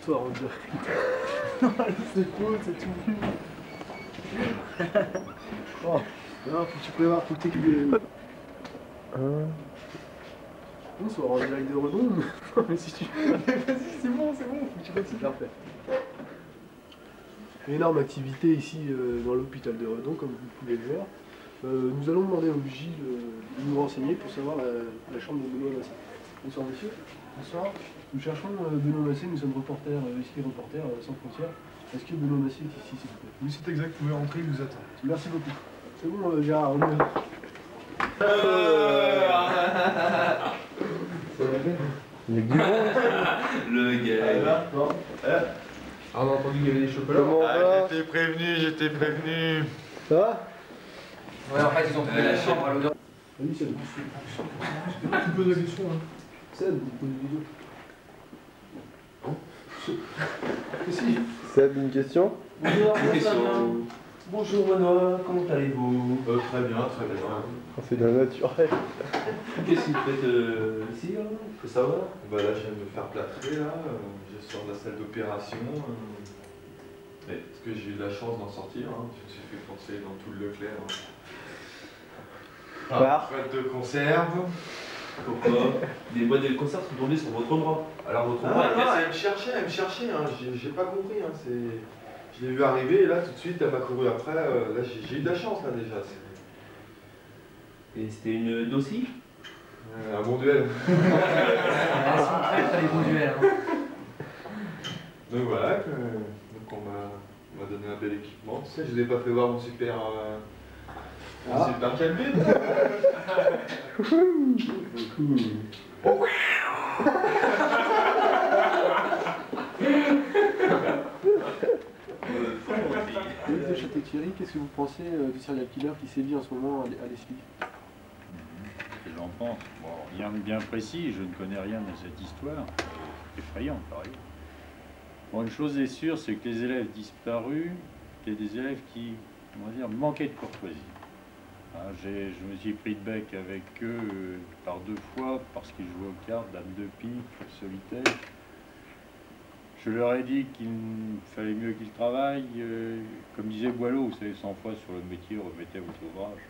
soir on dirait. Non, c'est faux, c'est tout nul. Oh, non, faut que tu prévois, faut que t'écris les... Bonsoir, en direct de Redon. Non, mais si tu... Vas-y, c'est bon, faut que tu fasses ça. Parfait. Une énorme activité ici dans l'hôpital de Redon, comme vous pouvez le voir. Nous allons demander au vigile de nous renseigner pour savoir la chambre de Benoît Massé. Bonsoir monsieur. Bonsoir. Nous cherchons Benoît Massé, nous sommes reporters, ici reporters sans frontières. Est-ce que Benoît Massé est ici, s'il vous plaît? Oui, c'est exact, vous pouvez rentrer, il vous attend. Merci beaucoup. C'est bon, Gérard, on y va. Il y a que du monde. Le gars. Ah, on a entendu qu'il y avait des chocolats. Comment on va? J'étais prévenu. Ça va? Ouais, en fait, ils ont trouvé la chambre à l'odeur. Vas-y, Seb. Tu poses la question, hein. Seb, tu poses une vidéo. Si. Seb, une question? Bonjour, Bonjour Benoît, comment allez-vous? Très bien. C'est de la naturel. Qu'est-ce que vous faites ici là? Faut savoir? Bah là je viens de me faire plâtrer là, je sors de la salle d'opération. Parce que j'ai eu de la chance d'en sortir, hein. Je me suis fait penser dans tout le Leclerc. Boîte de conserve. Pourquoi? Des boîtes de conserve sont tombées sur votre bras. Alors votre bras est cassé. Elle me cherchait, hein. J'ai pas compris. Hein. Je l'ai vu arriver et là tout de suite elle m'a couru après. Là j'ai eu de la chance là déjà. Et c'était une dossier? Un bon duel. Elles sont très les bons duels. Hein. Donc voilà, donc on m'a donné un bel équipement. Tu sais, je vous ai pas fait voir mon super calmé. Monsieur Château-Thierry, qu'est-ce que vous pensez du serial killer qui sévit en ce moment à Leslie? Que j'en pense. Bon, rien de bien précis, je ne connais rien de cette histoire. C'est effrayant, pareil. Bon, une chose est sûre, c'est que les élèves disparus, il y a des élèves qui, on va dire, manquaient de courtoisie. Hein, je me suis pris de bec avec eux par 2 fois parce qu'ils jouaient aux cartes, dame de pique, solitaire. Je leur ai dit qu'il fallait mieux qu'ils travaillent. Comme disait Boileau, vous savez, 100 fois sur le métier, remettez à votre ouvrage.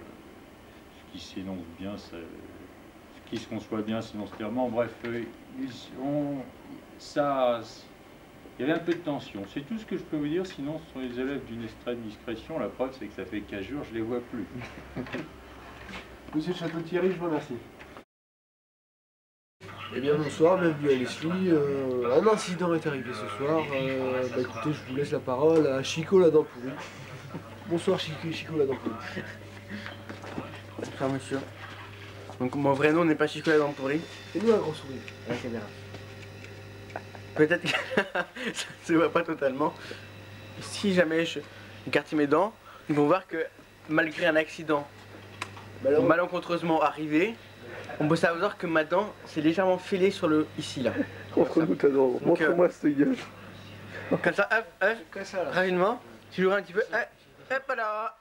Ce qui s'énonce bien, ce qui se conçoit bien s'énonce clairement. Bref, il y avait un peu de tension. C'est tout ce que je peux vous dire, sinon ce sont les élèves d'une extrême discrétion. La preuve, c'est que ça fait 15 jours, je ne les vois plus. Monsieur Château-Thierry, je vous remercie. Eh bien bonsoir, bienvenue à Leslie. Un incident est arrivé ce soir. Écoutez, je vous laisse la parole à Chico la dent pourrie. Bonsoir Chico la dent pourrie. Bonsoir monsieur. Donc mon vrai nom n'est pas Chico la dent pourrie. Fais-nous un grand sourire à la caméra. Peut-être que ça ne se voit pas totalement. Si jamais je écarte mes dents, nous vont voir que malgré un accident malencontreusement arrivé, on peut savoir que ma dent s'est légèrement fêlée sur le ici là. Montre-nous ta dent, montre-moi cette gueule. Comme ça, hop, rapidement, tu l'ouvres un petit peu, hop là.